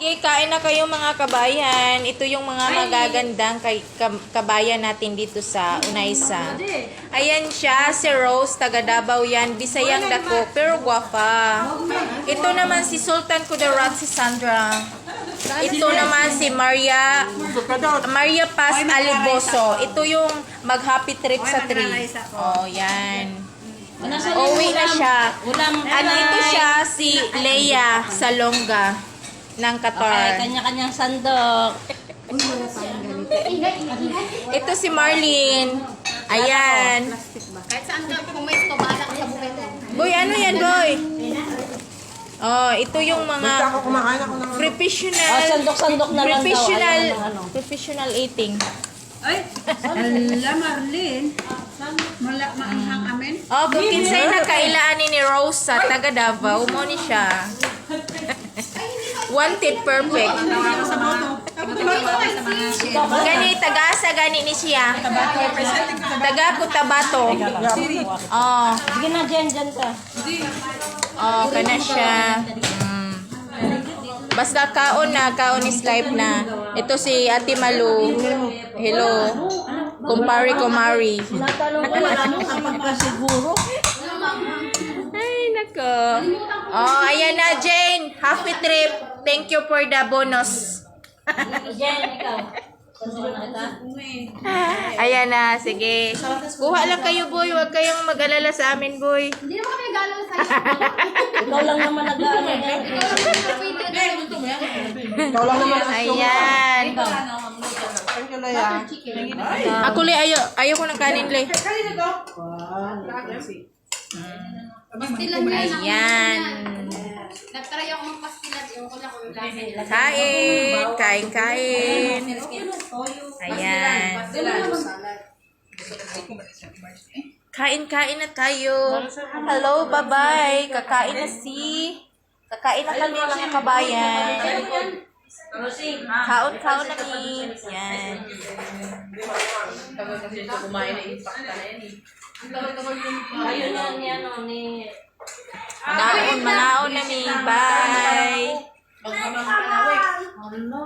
Sige, kain na kayo mga kabayan. Ito yung mga magagandang kabayan natin dito sa Unaysa. Ayan siya, si Rose, taga Davao yan. Bisayang dako, pero guwapa. Ito naman si Sultan Kudarat, si Sandra. Ito naman si Maria Paz Aliboso. Ito yung mag-happy trip sa tree. Oh, yan. Uwi na siya. At ito siya, si Leia Salonga ng Qatar. Okay, kanya-kanyang sandok. Ito si Marlene. Ayan. Kahit saan ka pumesto, bahala ka sa buhay mo. Boy, ano yan, boy? Oh, ito yung mga professional Sandok-sandok na lang daw. Ayaw ng ano. professional eating. Ay, ala Marlene. Maanghang amin. Oh, kung kinsay na kailaan ni Rose sa taga Davao, mo ni siya. Wanted perfect. Gani, taga-asa gani ni siya. Taga Cotabato. Oh, Sige na, dyan ka. oh, kana siya. Basta kaon is life na. Ito si Ate Malu. Hello. Kumari. Natanong ko maraming kapag ka siguro. Ay, nako. Oh, ayan na, Jane. Happy trip. Thank you for the bonus. Dyan, ikaw. Consider na kita. Ayan na, sige. Kuha lang kayo, boy. Huwag kayong mag-alala sa amin, boy. Hindi naman kami nag-aalala sa'yo. Ikaw lang naman nag-ano. Ikaw lang naman ang Ayan. Ako, Le, ayaw ko ng kanin, Le. Pastilan mo na. Ayan. Nagtry ako magpastilan. Ewan ko lang kung yung lasa. Kain. Ayan. Kain na tayo. Hello, bye-bye. Kakain na kami mga kabayan. Kaon na ni. Yan. Ayun yan, yan o, ni... Manaon na ni. Bye. Ano?